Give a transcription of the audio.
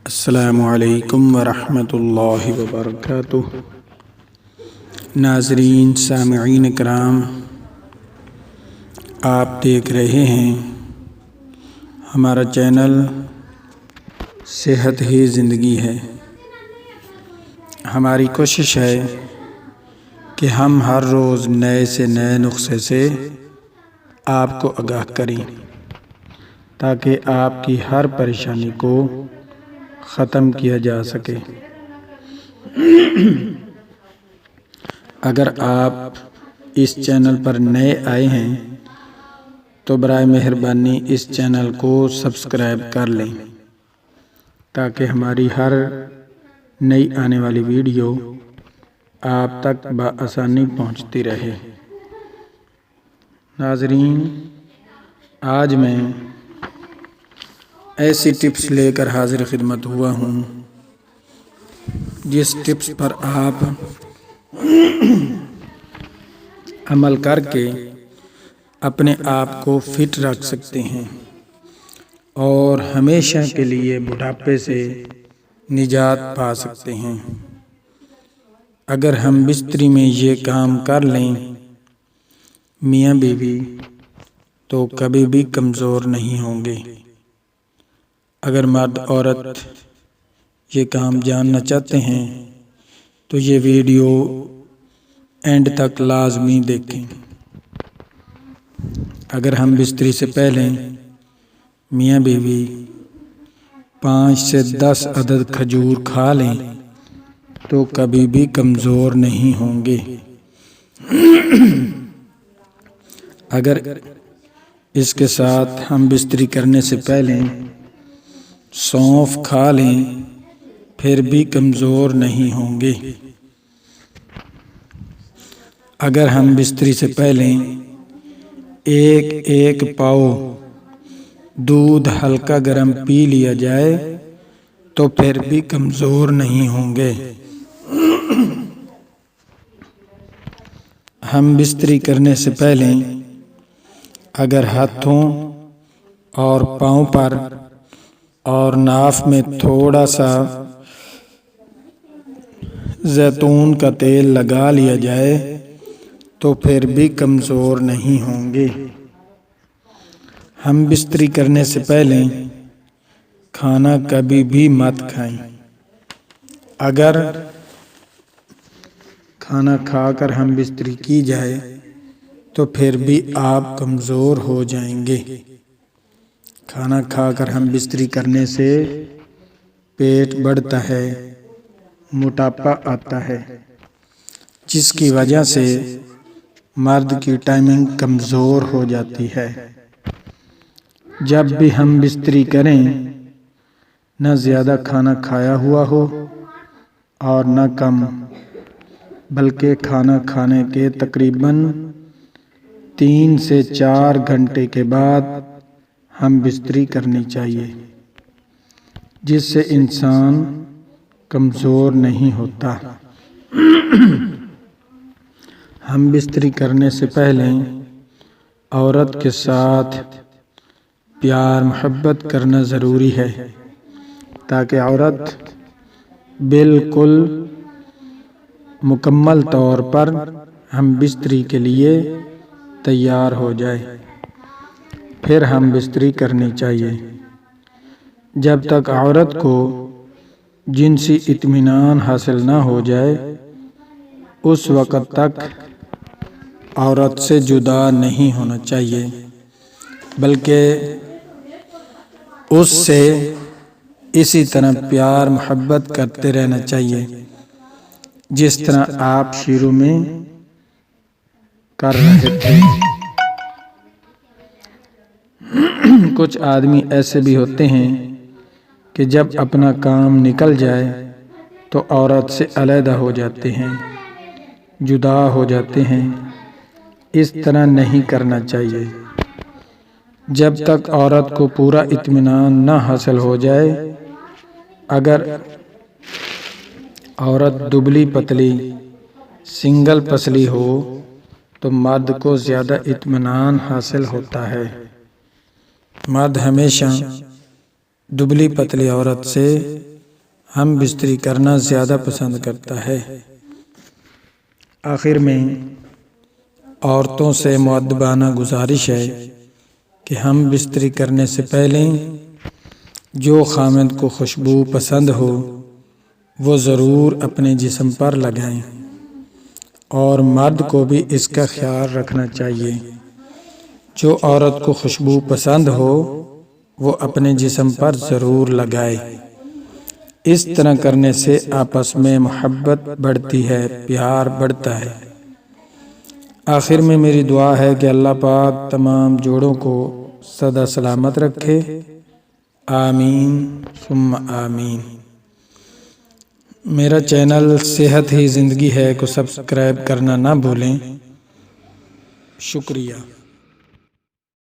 السلام علیکم ورحمۃ اللہ وبرکاتہ۔ ناظرین سامعین کرام، آپ دیکھ رہے ہیں ہمارا چینل صحت ہی زندگی ہے۔ ہماری کوشش ہے کہ ہم ہر روز نئے سے نئے نسخے سے آپ کو آگاہ کریں تاکہ آپ کی ہر پریشانی کو ختم کیا جا سکے۔ اگر آپ اس چینل پر نئے آئے ہیں تو برائے مہربانی اس چینل کو سبسکرائب کر لیں تاکہ ہماری ہر نئی آنے والی ویڈیو آپ تک بآسانی پہنچتی رہے۔ ناظرین، آج میں ایسی ٹپس لے کر حاضر خدمت ہوا ہوں جس ٹپس پر آپ عمل کر کے اپنے آپ کو فٹ رکھ سکتے ہیں اور ہمیشہ کے لیے بڑھاپے سے نجات پا سکتے ہیں۔ اگر ہم بستری میں یہ کام کر لیں میاں بیوی تو کبھی بھی کمزور نہیں ہوں گے۔ اگر مرد عورت یہ کام جاننا چاہتے ہیں تو یہ ویڈیو اینڈ تک لازمی دیکھیں۔ اگر ہم بستری سے پہلے میاں بیوی 5 سے 10 عدد کھجور کھا لیں تو کبھی بھی کمزور نہیں ہوں گے۔ اگر اس کے ساتھ ہم بستری کرنے سے پہلے سونف کھا لیں پھر بھی کمزور نہیں ہوں گے۔ اگر ہم بستری سے پہلے ایک پاؤ دودھ ہلکا گرم پی لیا جائے تو پھر بھی کمزور نہیں ہوں گے۔ ہم بستری کرنے سے پہلے اگر ہاتھوں اور پاؤں پر اور ناف میں تھوڑا سا زیتون کا تیل لگا لیا جائے تو پھر بھی کمزور نہیں ہوں گے۔ ہم بستری کرنے سے پہلے کھانا کبھی بھی مت کھائیں۔ اگر کھانا کھا کر ہم بستری کی جائے تو پھر بھی آپ کمزور ہو جائیں گے۔ کھانا کھا کر ہم بستری کرنے سے پیٹ بڑھتا ہے، موٹاپا آتا ہے، جس کی وجہ سے مرد کی ٹائمنگ کمزور ہو جاتی ہے۔ جب بھی ہم بستری کریں نہ زیادہ کھانا کھایا ہوا ہو اور نہ کم، بلکہ کھانا کھانے کے تقریباً 3 سے 4 گھنٹے کے بعد ہم بستری کرنی چاہیے، جس سے انسان کمزور نہیں ہوتا۔ ہم بستری کرنے سے پہلے عورت کے ساتھ پیار محبت کرنا ضروری ہے تاکہ عورت بالکل مکمل طور پر ہم بستری کے لیے تیار ہو جائے، پھر ہم بستری کرنی چاہیے۔ جب تک عورت کو جنسی اطمینان حاصل نہ ہو جائے اس وقت تک عورت سے جدا نہیں ہونا چاہیے، بلکہ اس سے اسی طرح پیار محبت کرتے رہنا چاہیے جس طرح آپ شروع میں کر رہے تھے۔ کچھ آدمی ایسے بھی ہوتے ہیں کہ جب اپنا کام نکل جائے تو عورت سے علیحدہ ہو جاتے ہیں، جدا ہو جاتے ہیں۔ اس طرح نہیں کرنا چاہیے۔ جب تک عورت کو پورا اطمینان نہ حاصل ہو جائے، اگر عورت دبلی پتلی سنگل پسلی ہو تو مرد کو زیادہ اطمینان حاصل ہوتا ہے۔ مرد ہمیشہ دبلی پتلی عورت سے ہم بستری کرنا زیادہ پسند کرتا ہے۔ آخر میں عورتوں سے مؤدبانہ گزارش ہے کہ ہم بستری کرنے سے پہلے جو خامند کو خوشبو پسند ہو وہ ضرور اپنے جسم پر لگائیں، اور مرد کو بھی اس کا خیال رکھنا چاہیے۔ جو عورت کو خوشبو پسند ہو وہ اپنے جسم پر ضرور لگائے۔ اس طرح کرنے سے آپس میں محبت بڑھتی ہے، پیار بڑھتا ہے۔ آخر میں میری دعا ہے کہ اللہ پاک تمام جوڑوں کو سدا سلامت رکھے، آمین ثم آمین۔ میرا چینل صحت ہی زندگی ہے کو سبسکرائب کرنا نہ بھولیں۔ شکریہ۔